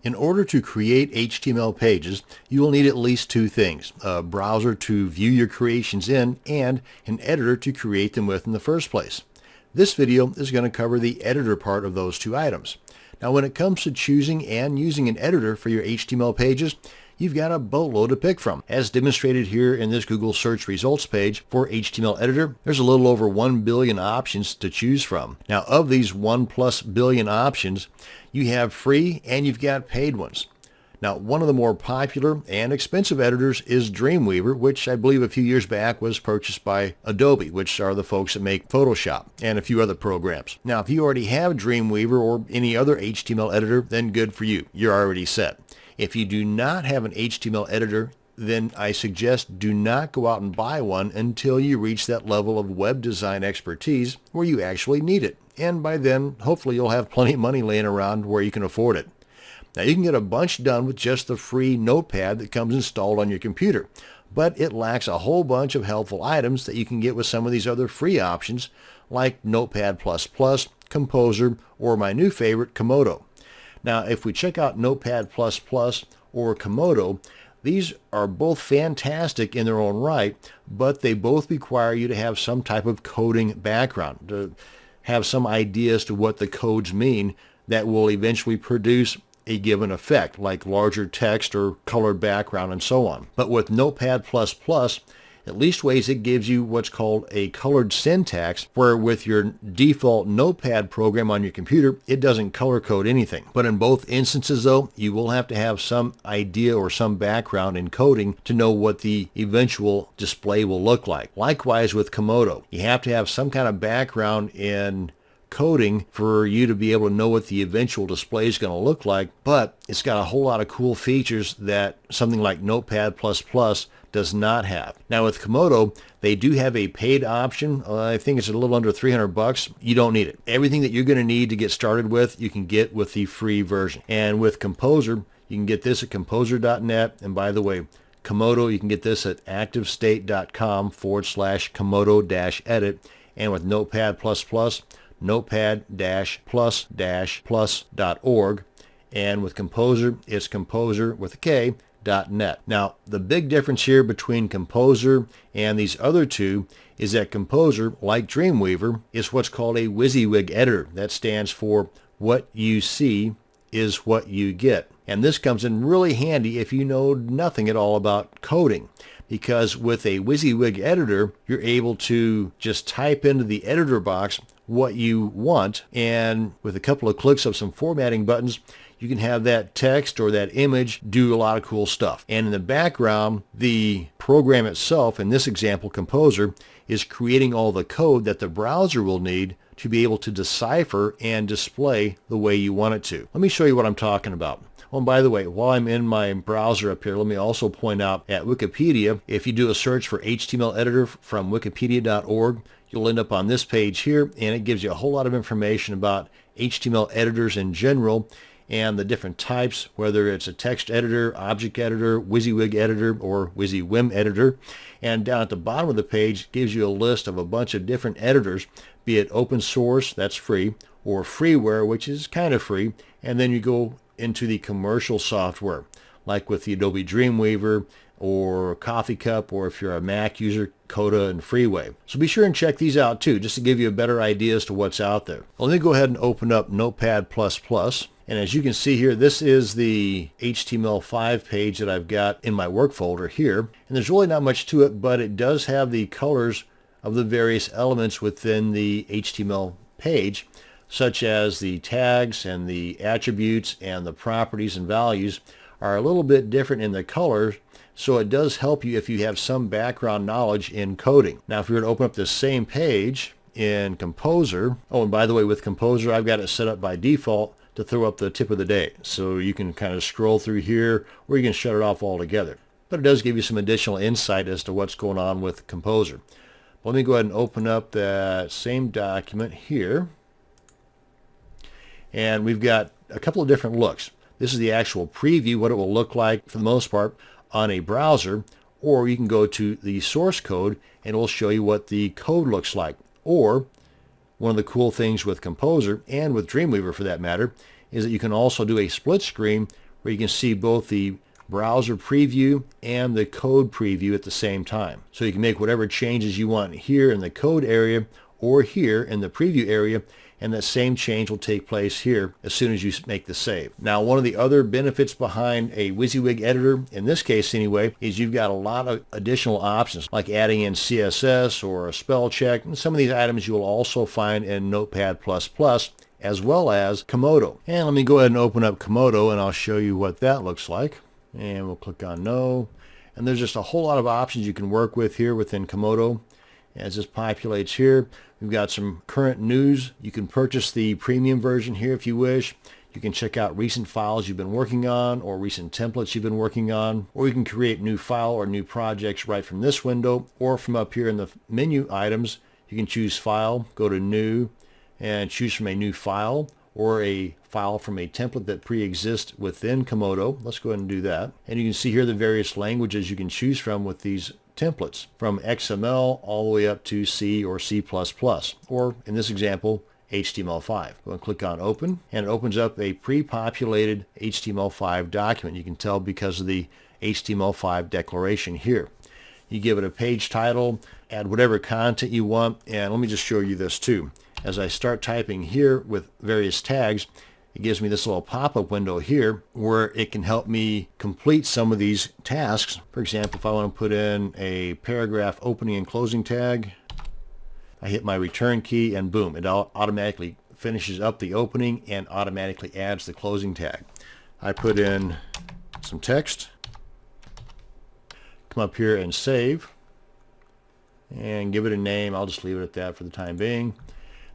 In order to create HTML pages, you will need at least two things: a browser to view your creations in and an editor to create them with in the first place. This video is going to cover the editor part of those two items. Now, when it comes to choosing and using an editor for your HTML pages, you've got a boatload to pick from. As demonstrated here in this Google search results page for HTML editor, there's a little over 1 billion options to choose from. Now, of these 1+ billion options, you have free and you've got paid ones. Now, one of the more popular and expensive editors is Dreamweaver, which I believe a few years back was purchased by Adobe, which are the folks that make Photoshop and a few other programs. Now, if you already have Dreamweaver or any other HTML editor, then good for you. You're already set. If you do not have an HTML editor, then I suggest do not go out and buy one until you reach that level of web design expertise where you actually need it. And by then, hopefully you'll have plenty of money laying around where you can afford it. Now, you can get a bunch done with just the free Notepad that comes installed on your computer, but it lacks a whole bunch of helpful items that you can get with some of these other free options like Notepad++, Composer, or my new favorite, Komodo. Now, if we check out Notepad++ or Komodo, these are both fantastic in their own right, but they both require you to have some type of coding background, to have some idea as to what the codes mean that will eventually produce a given effect, like larger text or colored background and so on. But with Notepad++, at least ways it gives you what's called a colored syntax, where with your default Notepad program on your computer, it doesn't color code anything. But in both instances, though, you will have to have some idea or some background in coding to know what the eventual display will look like. Likewise with Komodo, you have to have some kind of background in coding for you to be able to know what the eventual display is going to look like, but it's got a whole lot of cool features that something like Notepad++ does not have. Now with Komodo, they do have a paid option. I think it's a little under $300. You don't need it. Everything that you're going to need to get started with, you can get with the free version. And with Composer, you can get this at composer.net. And by the way, Komodo, you can get this at activestate.com/Komodo-edit. And with Notepad++, notepad-plus-plus.org, and with Composer, it's Composer with a K, .net. Now, the big difference here between Composer and these other two is that Composer, like Dreamweaver, is what's called a WYSIWYG editor. That stands for what you see is what you get. And this comes in really handy if you know nothing at all about coding, because with a WYSIWYG editor, you're able to just type into the editor box what you want, and with a couple of clicks of some formatting buttons, you can have that text or that image do a lot of cool stuff. And in the background, the program itself, in this example Composer, is creating all the code that the browser will need to be able to decipher and display the way you want it to. Let me show you what I'm talking about. Oh, and by the way, while I'm in my browser up here, let me also point out at Wikipedia, if you do a search for HTML editor from wikipedia.org, you'll end up on this page here, and it gives you a whole lot of information about HTML editors in general and the different types, whether it's a text editor, object editor, WYSIWYG editor, or WYSIWYM editor. And down at the bottom of the page gives you a list of a bunch of different editors, be it open source, that's free, or freeware, which is kind of free, and then you go into the commercial software, like with the Adobe Dreamweaver, or Coffee Cup, or if you're a Mac user, Coda and Freeway. So be sure and check these out too, just to give you a better idea as to what's out there. Well, let me go ahead and open up Notepad++. And as you can see here, this is the HTML5 page that I've got in my work folder here. And there's really not much to it, but it does have the colors of the various elements within the HTML page, such as the tags and the attributes and the properties and values are a little bit different in the colors. So it does help you if you have some background knowledge in coding. Now, if you were to open up this same page in Composer, oh, and by the way, with Composer, I've got it set up by default to throw up the tip of the day. So you can kind of scroll through here, or you can shut it off altogether. But it does give you some additional insight as to what's going on with Composer. Let me go ahead and open up that same document here. And we've got a couple of different looks. This is the actual preview, what it will look like for the most part on a browser, or you can go to the source code and it will show you what the code looks like. Or one of the cool things with Composer and with Dreamweaver for that matter is that you can also do a split screen where you can see both the browser preview and the code preview at the same time. So you can make whatever changes you want here in the code area or here in the preview area, and that same change will take place here as soon as you make the save. Now, one of the other benefits behind a WYSIWYG editor, in this case anyway, is you've got a lot of additional options, like adding in CSS or a spell check, and some of these items you will also find in Notepad++, as well as Komodo. And let me go ahead and open up Komodo, and I'll show you what that looks like. And we'll click on No. And there's just a whole lot of options you can work with here within Komodo. As this populates here, we've got some current news. You can purchase the premium version here if you wish. You can check out recent files you've been working on or recent templates you've been working on, or you can create new file or new projects right from this window, or from up here in the menu items, you can choose File, go to New, and choose from a new file or a file from a template that pre-exists within Komodo. Let's go ahead and do that. And you can see here the various languages you can choose from with these templates, from XML all the way up to C or C++, or in this example, HTML5. Go ahead and click on Open, and it opens up a pre-populated HTML5 document. You can tell because of the HTML5 declaration here. You give it a page title, add whatever content you want, and let me just show you this too. As I start typing here with various tags, it gives me this little pop-up window here where it can help me complete some of these tasks. For example, if I want to put in a paragraph opening and closing tag, I hit my return key and boom, it automatically finishes up the opening and automatically adds the closing tag. I put in some text, come up here and save, and give it a name. I'll just leave it at that for the time being.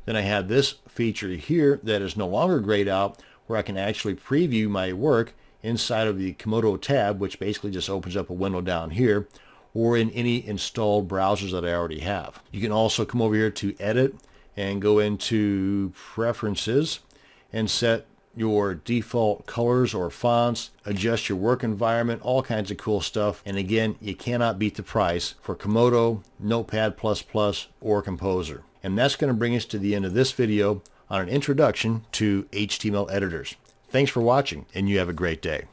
Then I have this feature here that is no longer grayed out, where I can actually preview my work inside of the Komodo tab, which basically just opens up a window down here, or in any installed browsers that I already have. You can also come over here to Edit and go into Preferences and set your default colors or fonts, adjust your work environment, all kinds of cool stuff. And again, you cannot beat the price for Komodo, Notepad++, or Composer. And that's going to bring us to the end of this video on an introduction to HTML editors. Thanks for watching, and you have a great day.